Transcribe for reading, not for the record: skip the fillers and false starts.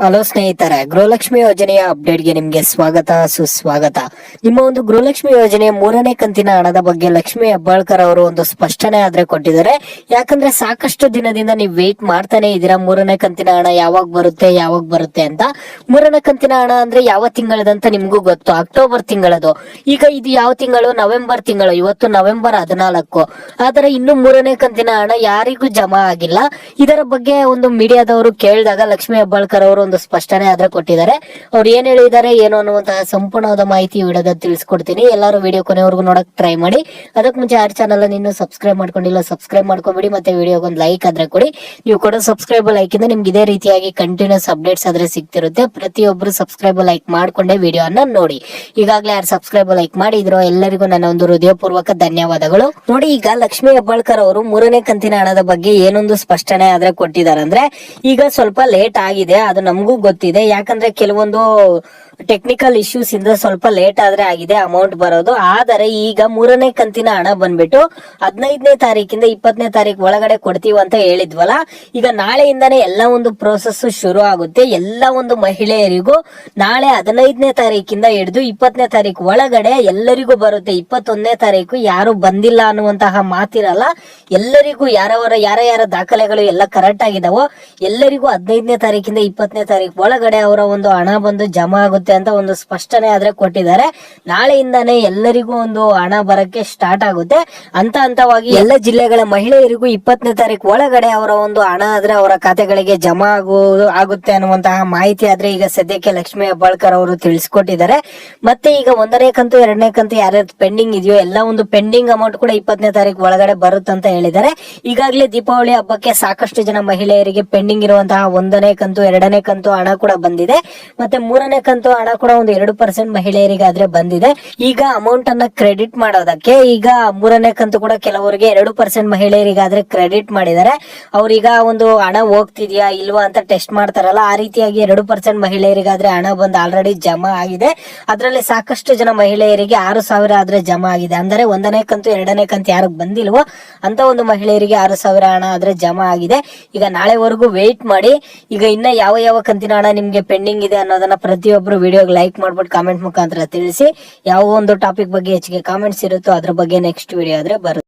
Hello ಸ್ನೇಹಿತರೆ, ಗೃಹಲಕ್ಷ್ಮಿ ಯೋಜನೆಯ ಅಪ್ಡೇಟ್ಗೆ ನಿಮ್ಗೆ ಸ್ವಾಗತ ಸುಸ್ವಾಗತ. ನಿಮ್ಮ ಒಂದು ಗೃಹಲಕ್ಷ್ಮಿ ಯೋಜನೆಯ 3ನೇ ಕಂತಿನ ಹಣದ ಬಗ್ಗೆ ಲಕ್ಷ್ಮಿ ಹೆಬ್ಬಾಳ್ಕರ್ ಅವರು ಒಂದು ಸ್ಪಷ್ಟನೆ ಆದ್ರೆ ಕೊಟ್ಟಿದ್ದಾರೆ. ಯಾಕಂದ್ರೆ ಸಾಕಷ್ಟು ದಿನದಿಂದ ನೀವು ವೇಟ್ ಮಾಡ್ತಾನೆ ಇದ್ದೀರಾ, 3ನೇ ಕಂತಿನ ಹಣ ಯಾವಾಗ ಬರುತ್ತೆ ಅಂತ. 3ನೇ ಕಂತಿನ ಹಣ ಅಂದ್ರೆ ಯಾವ ತಿಂಗಳದಂತ ನಿಮ್ಗೂ ಗೊತ್ತು, ಅಕ್ಟೋಬರ್ ತಿಂಗಳದು. ಈಗ ಇದು ಯಾವ ತಿಂಗಳು? ನವೆಂಬರ್ ತಿಂಗಳು. ಇವತ್ತು ನವೆಂಬರ್ 14. ಆದ್ರೆ ಇನ್ನು 3ನೇ ಕಂತಿನ ಹಣ ಯಾರಿಗೂ ಜಮಾ ಆಗಿಲ್ಲ. ಇದರ ಬಗ್ಗೆ ಒಂದು ಮೀಡಿಯಾದವರು ಕೇಳಿದಾಗ ಲಕ್ಷ್ಮಿ ಹೆಬ್ಬಾಳ್ಕರ್ ಅವರು ಒಂದು ಸ್ಪಷ್ಟನೆ ಆದ್ರೆ ಕೊಟ್ಟಿದ್ದಾರೆ. ಅವ್ರು ಏನ್ ಹೇಳಿದ್ದಾರೆ ಏನು ಅನ್ನುವಂತಹ ಸಂಪೂರ್ಣವಾದ ಮಾಹಿತಿ ವಿಡಿಯೋದಲ್ಲಿ ತಿಳಿಸ್ಕೊಡ್ತೀನಿ. ಎಲ್ಲರೂ ವಿಡಿಯೋ ಕೊನೆವರೆಗೂ ನೋಡಕ್ ಟ್ರೈ ಮಾಡಿ. ಅದಕ್ಕೆ ಮುಂಚೆ ಯಾರ ಚಾನಲ್ ಅನ್ನು ಸಬ್ಸ್ಕ್ರೈಬ್ ಮಾಡ್ಕೊಂಡಿಲ್ಲ ಸಬ್ಸ್ಕ್ರೈಬ್ ಮಾಡ್ಕೊಂಬಿಡಿ. ಮತ್ತೆ ವಿಡಿಯೋಗೆ ಒಂದು ಲೈಕ್ ಆದ್ರೆ ಕೊಡಿ. ನೀವು ಕೊಡೋ ಸಬ್ಸ್ಕ್ರೈಬ್ ಲೈಕ್ ಇಂದ ನಿಮ್ಗೆ ಇದೇ ರೀತಿಯಾಗಿ ಕಂಟಿನ್ಯೂಸ್ ಅಪ್ಡೇಟ್ಸ್ ಆದ್ರೆ ಸಿಗ್ತಿರುತ್ತೆ. ಪ್ರತಿಯೊಬ್ಬರು ಸಬ್ಸ್ಕ್ರೈಬ್ ಲೈಕ್ ಮಾಡ್ಕೊಂಡೆ ವಿಡಿಯೋ ಅನ್ನ ನೋಡಿ. ಈಗಾಗಲೇ ಯಾರು ಸಬ್ಸ್ಕ್ರೈಬ್ ಲೈಕ್ ಮಾಡಿದ್ರು ಎಲ್ಲರಿಗೂ ನನ್ನ ಒಂದು ಹೃದಯಪೂರ್ವಕ ಧನ್ಯವಾದಗಳು. ನೋಡಿ, ಈಗ ಲಕ್ಷ್ಮಿ ಹೆಬ್ಬಾಳ್ಕರ್ ಅವರು 3ನೇ ಕಂತಿನ ಹಣದ ಬಗ್ಗೆ ಏನೊಂದು ಸ್ಪಷ್ಟನೆ ಆದ್ರೆ ಕೊಟ್ಟಿದ್ದಾರೆ ಅಂದ್ರೆ, ಈಗ ಸ್ವಲ್ಪ ಲೇಟ್ ಆಗಿದೆ, ಅದು ನಮಗೂ ಗೊತ್ತಿದೆ. ಯಾಕಂದ್ರೆ ಕೆಲವೊಂದು ಟೆಕ್ನಿಕಲ್ ಇಶ್ಯೂಸ್ ಇಂದ ಸ್ವಲ್ಪ ಲೇಟ್ ಆದ್ರೆ ಆಗಿದೆ ಅಮೌಂಟ್ ಬರೋದು. ಆದರೆ ಈಗ 3ನೇ ಕಂತಿನ ಹಣ ಬಂದ್ಬಿಟ್ಟು 15ನೇ ತಾರೀಕಿಂದ 20ನೇ ತಾರೀಕು ಒಳಗಡೆ ಕೊಡ್ತೀವಿ ಅಂತ ಹೇಳಿದ್ವಲ್ಲ. ಈಗ ನಾಳೆಯಿಂದಾನೇ ಎಲ್ಲ ಒಂದು ಪ್ರೋಸೆಸ್ ಶುರು ಆಗುತ್ತೆ. ಎಲ್ಲ ಒಂದು ಮಹಿಳೆಯರಿಗೂ ನಾಳೆ 15ನೇ ತಾರೀಕಿಂದ ಹಿಡಿದು 20ನೇ ತಾರೀಕು ಒಳಗಡೆ ಎಲ್ಲರಿಗೂ ಬರುತ್ತೆ. 21ನೇ ತಾರೀಕು ಯಾರು ಬಂದಿಲ್ಲ ಅನ್ನುವಂತಹ ಮಾತಿರಲ್ಲ. ಎಲ್ಲರಿಗೂ ಯಾರ ದಾಖಲೆಗಳು ಎಲ್ಲ ಕರೆಕ್ಟ್ ಆಗಿದಾವೋ ಎಲ್ಲರಿಗೂ 15ನೇ ತಾರೀಕಿಂದ 20ನೇ ತಾರೀಕು ಒಳಗಡೆ ಅವರ ಒಂದು ಹಣ ಬಂದು ಜಮಾ ಆಗುತ್ತೆ ಅಂತ ಒಂದು ಸ್ಪಷ್ಟನೆ ಆದ್ರೆ ಕೊಟ್ಟಿದ್ದಾರೆ. ನಾಳೆಯಿಂದಾನೇ ಎಲ್ಲರಿಗೂ ಒಂದು ಹಣ ಬರಕ್ಕೆ ಸ್ಟಾರ್ಟ್ ಆಗುತ್ತೆ. ಹಂತವಾಗಿ ಎಲ್ಲ ಜಿಲ್ಲೆಗಳ ಮಹಿಳೆಯರಿಗೂ 20ನೇ ತಾರೀಕು ಒಳಗಡೆ ಅವರ ಒಂದು ಹಣ ಆದ್ರೆ ಅವರ ಖಾತೆಗಳಿಗೆ ಜಮಾ ಆಗುತ್ತೆ ಅನ್ನುವಂತಹ ಮಾಹಿತಿ ಆದ್ರೆ ಈಗ ಸದ್ಯಕ್ಕೆ ಲಕ್ಷ್ಮಿ ಹೆಬ್ಬಾಳ್ಕರ್ ಅವರು ತಿಳಿಸ್ಕೊಟ್ಟಿದ್ದಾರೆ. ಮತ್ತೆ ಈಗ 1ನೇ ಕಂತು 2ನೇ ಕಂತು ಯಾರ್ಯಾರು ಪೆಂಡಿಂಗ್ ಇದೆಯೋ ಎಲ್ಲ ಒಂದು ಪೆಂಡಿಂಗ್ ಅಮೌಂಟ್ ಕೂಡ 20ನೇ ತಾರೀಕು ಒಳಗಡೆ ಬರುತ್ತಂತ ಹೇಳಿದ್ದಾರೆ. ಈಗಾಗಲೇ ದೀಪಾವಳಿ ಹಬ್ಬಕ್ಕೆ ಸಾಕಷ್ಟು ಜನ ಮಹಿಳೆಯರಿಗೆ ಪೆಂಡಿಂಗ್ ಇರುವಂತಹ 1ನೇ ಕಂತು 2ನೇ ಕಂತು ಹಣ ಕೂಡ ಬಂದಿದೆ. ಮತ್ತೆ 3ನೇ ಕಂತು ಹಣ ಕೂಡ ಒಂದು 2% ಮಹಿಳೆಯರಿಗಾದ್ರೆ ಬಂದಿದೆ. ಈಗ ಅಮೌಂಟ್ ಅನ್ನ ಕ್ರೆಡಿಟ್ ಮಾಡೋದಕ್ಕೆ ಈಗ 3ನೇ ಕಂತು ಕೂಡ ಕೆಲವರಿಗೆ 2% ಮಹಿಳೆಯರಿಗಾದ್ರೆ ಕ್ರೆಡಿಟ್ ಮಾಡಿದ್ದಾರೆ. ಅವ್ರೀಗ ಒಂದು ಹಣ ಹೋಗ್ತಿದ್ಯಾ ಇಲ್ವಾ ಅಂತ ಟೆಸ್ಟ್ ಮಾಡ್ತಾರಲ್ಲ, ಆ ರೀತಿಯಾಗಿ 2% ಮಹಿಳೆಯರಿಗಾದ್ರೆ ಹಣ ಬಂದು ಆಲ್ರೆಡಿ ಜಮಾ ಆಗಿದೆ. ಅದರಲ್ಲಿ ಸಾಕಷ್ಟು ಜನ ಮಹಿಳೆಯರಿಗೆ 6,000 ಆದ್ರೆ ಜಮಾ ಆಗಿದೆ. ಅಂದರೆ 1ನೇ ಕಂತು 2ನೇ ಕಂತು ಯಾರಿಗೆ ಬಂದಿಲ್ವೋ ಅಂತ ಒಂದು ಮಹಿಳೆಯರಿಗೆ 6,000 ಹಣ ಆದ್ರೆ ಜಮಾ ಆಗಿದೆ. ಈಗ ನಾಳೆವರೆಗೂ ವೇಟ್ ಮಾಡಿ. ಈಗ ಇನ್ನ ಯಾವ ಕಂತಿನ ಹಣ ನಿಮ್ಗೆ ಪೆಂಡಿಂಗ್ ಇದೆ ಅನ್ನೋದನ್ನ ಪ್ರತಿಯೊಬ್ರು ವಿಡಿಯೋಗೆ ಲೈಕ್ ಮಾಡ್ಬಿಟ್ಟು ಕಾಮೆಂಟ್ ಮುಖಾಂತರ ತಿಳಿಸಿ. ಯಾವ ಒಂದು ಟಾಪಿಕ್ ಬಗ್ಗೆ ಹೆಚ್ಚಿಗೆ ಕಾಮೆಂಟ್ಸ್ ಇರುತ್ತೋ ಅದ್ರ ಬಗ್ಗೆ ನೆಕ್ಸ್ಟ್ ವಿಡಿಯೋ ಆದ್ರೆ ಬರುತ್ತೆ.